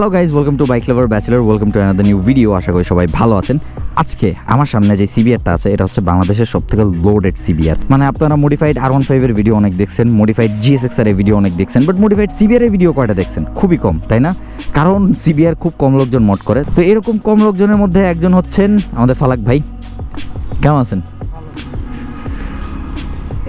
Hello guys, welcome to bike lover bachelor, welcome to another new video. আশা করি সবাই ভালো আছেন। আজকে আমার সামনে যে সিবিআরটা আছে, এটা হচ্ছে বাংলাদেশের সবথেকে লোডেড সিবিআর। মানে আপনারা মডিফাইড R15 এর ভিডিও অনেক দেখছেন, মডিফাইড GSX-R এর ভিডিও অনেক দেখছেন, বাট মডিফাইড সিবিআর এর ভিডিও কয়টা দেখছেন? খুবই কম, তাই না? কারণ সিবিআর খুব কম লোকজন মড করে। তো এরকম কম লোকজনের মধ্যে একজন হচ্ছেন আমাদের ফালাক ভাই। কেমন আছেন?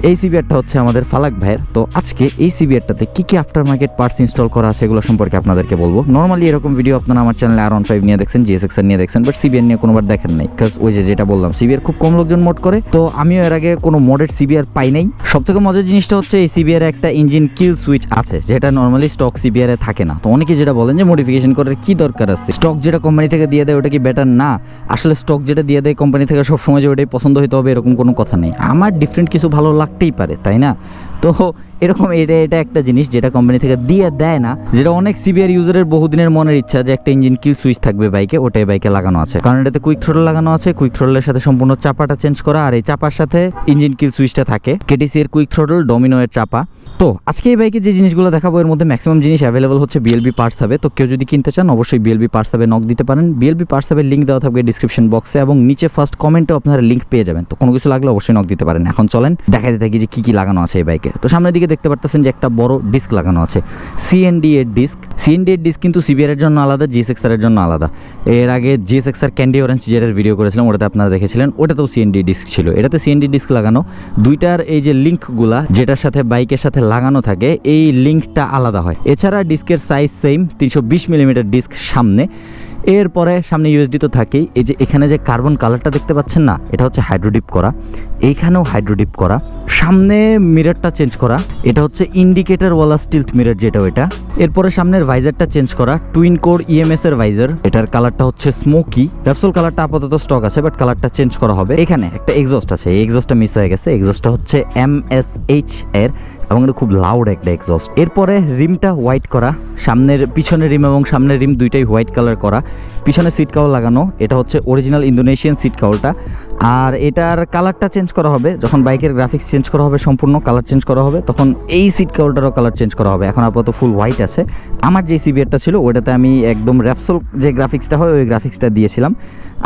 এই সিবিআরটা হচ্ছে আমাদের ফালাক ভাইয়ের। তো আজকে এই সিবিআরটাতে কী কী আফটার মার্কেট পার্টস ইনস্টল করা আছে এগুলো সম্পর্কে আপনাদেরকে বলবো। নর্মালি এরকম ভিডিও আপনারা আমার চ্যানেলে R15 নিয়ে দেখছেন, GSX-R নিয়ে দেখছেন, বাট সিবিআর নিয়ে কোনোবার দেখেন নাই। বিকজ ওই যেটা বললাম, সিবিআর খুব কম লোকজন মোড করে। তো আমিও এর আগে কোনো মোডেড সিবিআর পাই নাই। সবথেকে মজার জিনিসটা হচ্ছে এই সিবিআর একটা ইঞ্জিন কিল সুইচ আছে, যেটা নর্মালি স্টক সিবিআর এ থাকে না। তো অনেকে যেটা বলেন যে মডিফিকেশন করার কি দরকার আছে, স্টক যেটা কোম্পানি থেকে দিয়ে দেয় ওটা কি বেটার না? আসলে স্টক যেটা দিয়ে দেয় কোম্পানি থেকে সবসময় যে ওটাই পছন্দ হইতে হবে এরকম কোনো কথা নেই। আমার ডিফারেন্ট কিছু ভালো লাগতেই পারে, তাই না? তো এরকম এটা একটা জিনিস যেটা কোম্পানি থেকে দিয়ে দেয় না, যেটা অনেক সিবিআর ইউজারের বহুদিনের মনের ইচ্ছা যে একটা ইঞ্জিন কিল সুইচ থাকবে বাইকে, ওটাই বাইকে লাগানো আছে। কারণ এটাতে কুইক থ্রোটল লাগানো আছে, কুইক থ্রোটলের সাথে সম্পূর্ণ চাপাটা চেঞ্জ করা, আর এই চাপার সাথে ইঞ্জিন কিল সুইচটা থাকে। কেটিসি এর কুইক থ্রোটল, ডমিনো এর চাপা। তো আজকে এই বাইকে যে জিনিসগুলো দেখাবো এর মধ্যে ম্যাক্সিমাম জিনিস অ্যাভেলেবল হচ্ছে BLB পার্টস হাবে। তো কেউ যদি কিনতে চান অবশ্যই BLB পার্টস হাবে নক দিতে পারেন। BLB পার্টস হাবের লিঙ্ক দেওয়া থাকবে ডিসক্রিপশন বক্সে, এবং নিচে ফার্স্ট কমেন্টেও আপনারা লিঙ্ক পেয়ে যাবেন। তো কোনো কিছু লাগলে অবশ্যই নক দিতে পারেন। এখন চলেন দেখাতে থাকি যে কী কী লাগানো আছে এই বাইকে। তো সামনের দিকে দেখতে পারতেছেন যে একটা বড় ডিস্ক লাগানো আছে, CND এর ডিস্ক। CND এর ডিস্ক কিন্তু সিবিআর এর জন্য আলাদা, GSX-R এর জন্য আলাদা। এর আগে GSX-R ক্যান্ডি অরেঞ্জ জেরের ভিডিও করেছিলাম, ওটাতে আপনারা দেখেছিলেন, ওটাতেও CND ডিস্ক ছিল। এটাতে CND ডিস্ক লাগানো। দুইটার এই যে লিঙ্কগুলা যেটার সাথে বাইকের সাথে লাগানো থাকে, এই লিঙ্কটা আলাদা হয়। এছাড়া ডিস্কের সাইজ সেম, 320 মিলিমিটার ডিস্ক সামনে। এরপরে সামনে ইউএসডি তো থাকেই। এই যে এখানে যে কার্বন কালারটা দেখতে পাচ্ছেন না, এটা হচ্ছে হাইড্রোডিপ করা। এইখানেও হাইড্রোডিপ করা। সামনে মিররটা চেঞ্জ করা, এটা হচ্ছে ইন্ডিকেটর ওয়ালা স্টিলথ মিরর যেটা ওইটা। এরপরে সামনের ভাইজারটা চেঞ্জ করা, টুইন কোর EMS এর ভাইজার। এটার কালারটা হচ্ছে স্মোকি। র্যাপসোল কালারটা আপাতত স্টক আছে, বাট কালারটা চেঞ্জ করা হবে। এখানে একটা এক্সস্ট আছে, এই এক্সস্টটা মিস হয়ে গেছে। এক্সস্টটা হচ্ছে MSH এর, এবং এটা খুব লাউড একটা এক্সস্ট। এরপরে রিমটা হোয়াইট করা, পিছনের রিম এবং সামনের রিম দুইটাই হোয়াইট কালার করা। পিছনে সিট কাউল লাগানো, এটা হচ্ছে অরিজিনাল ইন্দোনেশিয়ান সিট কাউলটা। আর এটার কালারটা চেঞ্জ করা হবে যখন বাইকের গ্রাফিক্স চেঞ্জ করা হবে, সম্পূর্ণ কালার চেঞ্জ করা হবে, তখন এই সিট কাউলটারও কালার চেঞ্জ করা হবে। এখন আপাতত ফুল হোয়াইট আছে। আমার যে সিবিআরটা ছিল ওটাতে আমি একদম র্যাপসোল যে গ্রাফিক্সটা হয় ওই গ্রাফিক্সটা দিয়েছিলাম।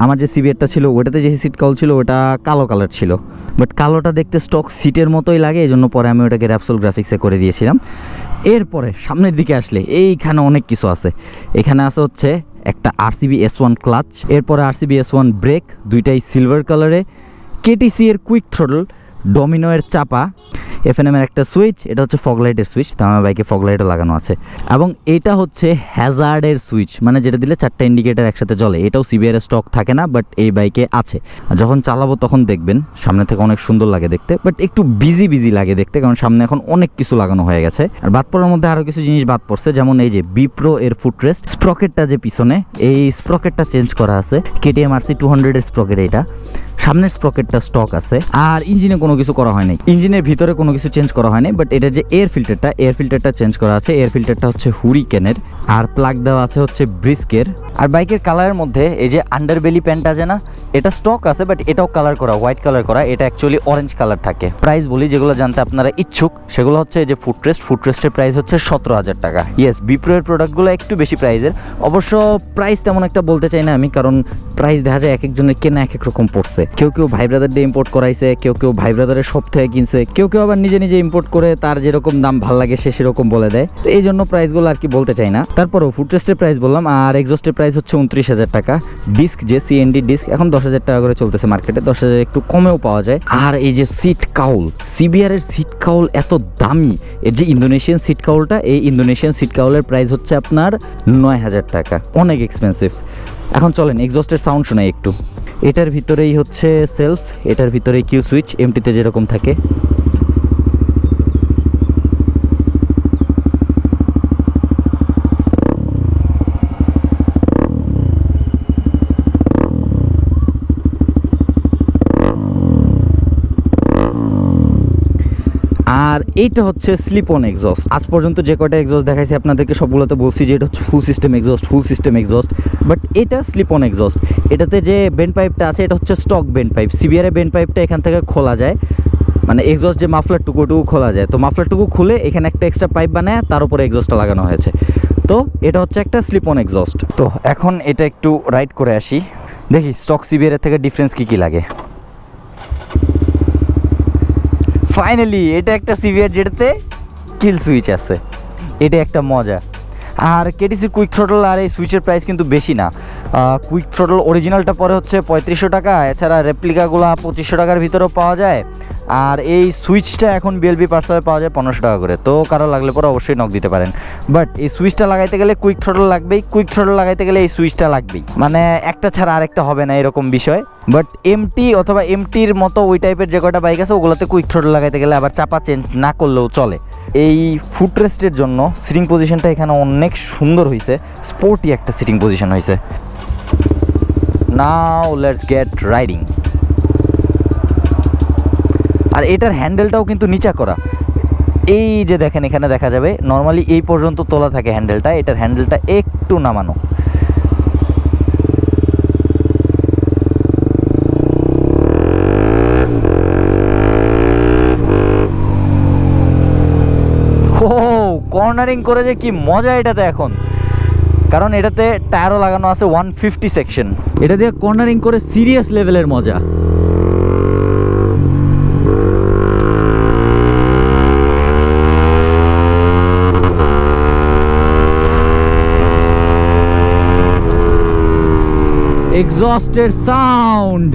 আমার যে সিবিআরটা ছিল ওটাতে যে সিট কাউল ছিল ওটা কালো কালার ছিল, বাট কালোটা দেখতে স্টক সিটের মতোই লাগে, এই জন্য পরে আমি ওটাকে র্যাপসোল গ্রাফিক্সে করে দিয়েছিলাম। এরপরে সামনের দিকে আসলে এইখানে অনেক কিছু আছে। এখানে আছে হচ্ছে একটা RCB S1 ক্লাচ, এরপরে RCB S1 ব্রেক, দুইটাই সিলভার কালারে। কেটিসি এর কুইক থ্রোটল, ডমিনো এর চাপা, FNM এর একটা সুইচ, এটা হচ্ছে ফগলাইটের সুইচ, তো আমার বাইকে ফগলাইটও লাগানো আছে। এবং এটা হচ্ছে হ্যাজার্ডের সুইচ, মানে যেটা দিলে 4টা ইন্ডিকেটার একসাথে জ্বলে। এটাও সিবিআর এর স্টক থাকে না, বাট এই বাইকে আছে। যখন চালাবো তখন দেখবেন সামনে থেকে অনেক সুন্দর লাগে দেখতে, বাট একটু বিজি লাগে দেখতে, কারণ সামনে এখন অনেক কিছু লাগানো হয়ে গেছে। আর বাদ পড়ার মধ্যে আরও কিছু জিনিস বাদ পড়ছে, যেমন এই যে বিপ্রো এর ফুটরেস্ট, স্প্রকেটটা যে পিছনে, এই স্প্রকেটটা চেঞ্জ করা আছে। KTM RC 200 এর স্প্রকেট এটা। সামনের স্প্রকেটটা স্টক আছে। আর ইঞ্জিনে কোনো কিছু করা হয়নি, ইঞ্জিনের ভিতরে কোনো কিছু চেঞ্জ করা হয়নি, বাট এটা যে এয়ার ফিল্টারটা চেঞ্জ করা আছে। এয়ার ফিল্টারটা হচ্ছে হুরিকেনের, আর প্লাগ দেওয়া আছে হচ্ছে ব্রিস্কের। আর বাইকের কালারের মধ্যে এই যে আন্ডারবেলি প্যান্ট আছে না, এটা স্টক আছে, বাট এটাও কালার করা, হোয়াইট কালার করা। এটা অ্যাকচুয়ালি অরেঞ্জ কালার থাকে। প্রাইস বলি যেগুলো জানতে আপনারা ইচ্ছুক, সেগুলো হচ্ছে যে ফুটরেস্টের প্রাইস হচ্ছে 17,000 টাকা। ইয়েস, বিপ্রো এর প্রোডাক্টগুলো একটু বেশি প্রাইসের। অবশ্য প্রাইস তেমন একটা বলতে চাই না আমি, কারণ প্রাইস দেখা যায় এক একজনের কেনা এক এক রকম পড়ছে। কেউ ভাই ব্রাদার দিয়ে ইম্পোর্ট করাইছে, কেউ ভাই ব্রাদারের শপ থেকে কিনছে, কেউ আবার নিজে ইম্পোর্ট করে তার যেরকম দাম ভাল লাগে সে সেরকম বলে দেয়। তো এই জন্য প্রাইসগুলো আর কি বলতে চাই না। তারপরেও ফুটরেস্টের প্রাইস বললাম। আর এক্সস্টের প্রাইস হচ্ছে 29,000 টাকা। ডিস্ক যে CND ডিস্ক এখন 10,000 টাকা করে চলতেছে মার্কেটে, 10,000 একটু কমেও পাওয়া যায়। আর এই যে সিট কাউল, সিবিআর এর সিট কাউল এত দামি। এর যে ইন্দোনেশিয়ান সিট কাউলটা, এই ইন্দোনেশিয়ান সিট কাউলের প্রাইস হচ্ছে আপনার 9,000 টাকা, অনেক এক্সপেন্সিভ। এখন চলেন এক্সস্টের সাউন্ড শোনাই একটু। এটার ভিতরেই হচ্ছে সেলফ, এটার ভিতরেই কিউ সুইচ, এমটিতে যেরকম থাকে। আর এইটা হচ্ছে স্লিপ অন এক্সস্ট। আজ পর্যন্ত যে কয়টা এক্সস্ট দেখাইছি আপনাদেরকে সবগুলোতে বলছি যে এটা হচ্ছে ফুল সিস্টেম এক্সস্ট, বাট এটা স্লিপ অন এক্সস্ট। এটাতে যে বেন্ড পাইপটা আছে এটা হচ্ছে স্টক বেন্ড পাইপ। সিবিআর এর বেন্ড পাইপটা এখান থেকে খোলা যায়, মানে এক্সস্ট যে মাফলার টুকু খোলা যায়, তো মাফলার টুকু খুলে এখানে একটা এক্সট্রা পাইপ বানায় তার উপরে এক্সস্টটা লাগানো হয়েছে। তো এটা হচ্ছে একটা স্লিপ অন এক্সস্ট। তো এখন এটা একটু রাইড করে আসি, দেখি স্টক সিবিআর থেকে ডিফারেন্স কী লাগে। ফাইনালি এটা একটা সিবিআর যেটাতে কিল সুইচ আছে, এটা একটা মজা। আর কেটিসি কুইক থ্রটল আর এই সুইচের প্রাইস কিন্তু বেশি না। কুইক থ্রটল অরিজিনালটা পরে হচ্ছে 3500 টাকা, এছাড়া রেপ্লিকাগুলো 2500 টাকার ভিতরেও পাওয়া যায়। আর এই সুইচটা এখন বিএলবি পার্টস হাবে পাওয়া যায় 1500 টাকা করে। তো কারো লাগলে পরে অবশ্যই নক দিতে পারেন। বাট এই সুইচটা লাগাইতে গেলে কুইক থ্রটল লাগবেই, কুইক থ্রটল লাগাইতে গেলে এই সুইচটা লাগবেই, মানে একটা ছাড়া আরেকটা হবে না এরকম বিষয়। বাট এমটি অথবা এমটির মতো ওই টাইপের যে কটা বাইক আছে ওগুলোতে কুইক থ্রটল লাগাইতে গেলে আবার চাপা চেঞ্জ না করলেও চলে। এই ফুট রেস্টের জন্য সিটিং পজিশনটা এখানে অনেক সুন্দর হয়েছে, স্পোর্টি একটা সিটিং পজিশন হয়েছে। Now let's get riding. আর এটার হ্যান্ডেলটাও কিন্তু নিচা করা, এই যে দেখেন এখানে দেখা যাবে নর্মালি এই পর্যন্ত তোলা থাকে হ্যান্ডেলটা, এটার হ্যান্ডেলটা একটু নামানো। কর্নারিং করে যে কি মজা এটাতে এখন, কারণ এটাতে টায়ারও লাগানো আছে 150 সেকশন, এটা দিয়ে কর্নারিং করে সিরিয়াস লেভেলের মজা। এক্সস্টের সাউন্ড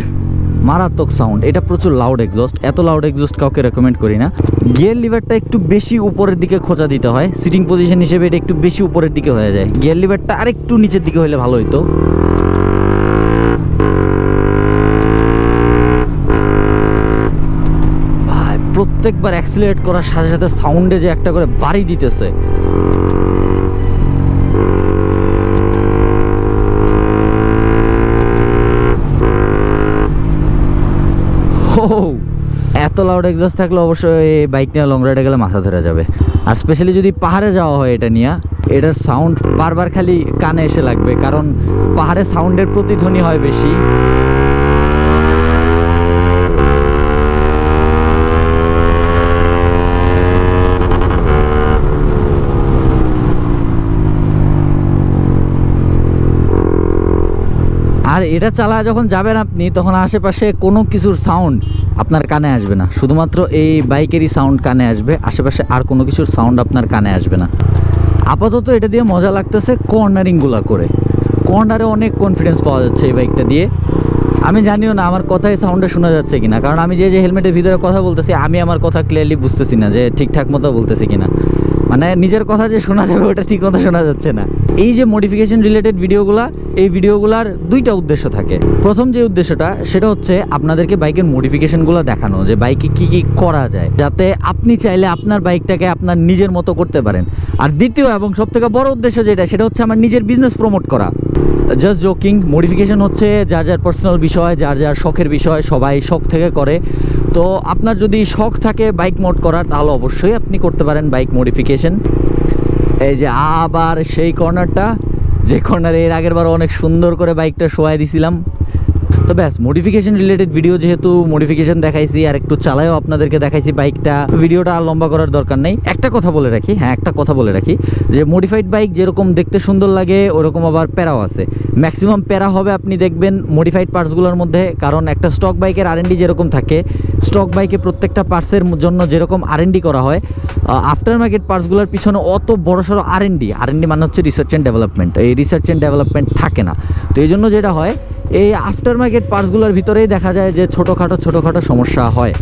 মারাত্মক সাউন্ড, এটা প্রচুর লাউড এক্সস্ট, এত লাউড এক্সস্ট কাউকে রেকমেন্ড করি না। গিয়ার লিভারটা একটু বেশি উপরের দিকে খোঁচা দিতে হয়, সিটিং পজিশন হিসেবে এটা একটু বেশি উপরের দিকে হয়ে যায়। গিয়ার লিভারটা আরেকটু নিচের দিকে হলে ভালো হইতো। ভাই প্রত্যেকবার অ্যাক্সিলারেট করার সাথে সাথে সাউন্ডে যে একটা করে বাড়ি দিতেছে, এত লাউড এক্সস্ট থাকলে অবশ্যই এই বাইক নিয়ে লং রাইডে গেলে মাথা ধরে যাবে। আর স্পেশালি যদি পাহাড়ে যাওয়া হয় এটা নিয়ে, এটার সাউন্ড বারবার খালি কানে এসে লাগবে, কারণ পাহাড়ে সাউন্ডের প্রতিধ্বনি হয় বেশি। আর এটা চালায় যখন যাবেন আপনি, তখন আশেপাশে কোনো কিছুর সাউন্ড আপনার কানে আসবে না, শুধুমাত্র এই বাইকেরই সাউন্ড কানে আসবে, আশেপাশে আর কোনো কিছুর সাউন্ড আপনার কানে আসবে না। আপাতত এটা দিয়ে মজা লাগতেছে কর্নারিংগুলো করে, কর্নারে অনেক কনফিডেন্স পাওয়া যাচ্ছে এই বাইকটা দিয়ে। আমি জানিও না আমার কথায় সাউন্ডে শোনা যাচ্ছে কিনা, কারণ আমি যে হেলমেটের ভিতরে কথা বলতেছি আমি আমার কথা ক্লিয়ারলি বুঝতেছি না যে ঠিকঠাক মতো বলতেছি কিনা, মানে নিজের কথা যে শোনা যাবে ওটা ঠিক মতো শোনা যাচ্ছে না। এই যে মডিফিকেশন রিলেটেড ভিডিওগুলো, এই ভিডিওগুলোর দুইটা উদ্দেশ্য থাকে। প্রথম যে উদ্দেশ্যটা সেটা হচ্ছে আপনাদেরকে বাইকের মডিফিকেশনগুলো দেখানো, যে বাইকে কি কি করা যায়, যাতে আপনি চাইলে আপনার বাইকটাকে আপনার নিজের মতো করতে পারেন। আর দ্বিতীয় এবং সবথেকে বড় উদ্দেশ্য যেটা, সেটা হচ্ছে আমার নিজের বিজনেস প্রমোট করা। জাস্ট জোকিং, মডিফিকেশন হচ্ছে যার যার পার্সোনাল বিষয়, যার যার শখের বিষয়, সবাই শখ থেকে করে। তো আপনার যদি শখ থাকে বাইক মোড করার, তাহলে অবশ্যই আপনি করতে পারেন বাইক মডিফিকেশন। এই যে আবার সেই কর্নারটা, যে কর্নারে এর আগের বার অনেক সুন্দর করে বাইকটা শোয়াই দিছিলাম। তো ব্যাস, মডিফিকেশন রিলেটেড ভিডিও যেহেতু মডিফিকেশন দেখাইছি আর একটু চালায়ও আপনাদেরকে দেখাইছি বাইকটা, ভিডিওটা আর লম্বা করার দরকার নেই। একটা কথা বলে রাখি, একটা কথা বলে রাখি, যে মডিফাইড বাইক যেরকম দেখতে সুন্দর লাগে ওরকম আবার প্যারাও আছে। ম্যাক্সিমাম প্যারা হবে আপনি দেখবেন মডিফাইড পার্টসগুলোর মধ্যে, কারণ একটা স্টক বাইকের R&D যেরকম থাকে, স্টক বাইকে প্রত্যেকটা পার্টসের জন্য যেরকম R&D করা হয়, আফটার মার্কেট পার্টসগুলোর পিছনে অত বড়সড় R&D মানে হচ্ছে রিসার্চ অ্যান্ড ডেভেলপমেন্ট, এই রিসার্চ অ্যান্ড ডেভেলপমেন্ট থাকে না। তো এই জন্য যেটা হয়, এই আফটার মার্কেট পার্টসগুলোর ভিতরেই দেখা যায় যে ছোটোখাটো সমস্যা হয়।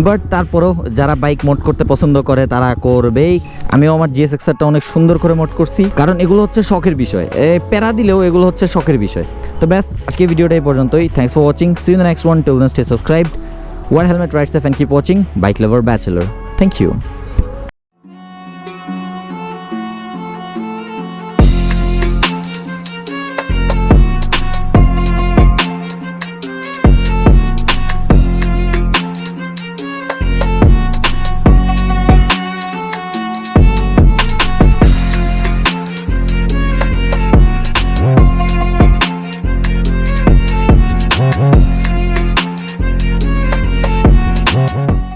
বাট তারপরেও যারা বাইক মোড করতে পছন্দ করে তারা করবেই। আমিও আমার GSX-টা অনেক সুন্দর করে মোড করছি, কারণ এগুলো হচ্ছে শখের বিষয়, প্যারা দিলেও এগুলো হচ্ছে শখের বিষয়। তো ব্যাস, আজকে ভিডিওটা এই পর্যন্তই। Thanks for watching, see you in the next one. Till then stay subscribed, wear helmet, ride safe, and keep watching. Bike lover bachelor, thank you.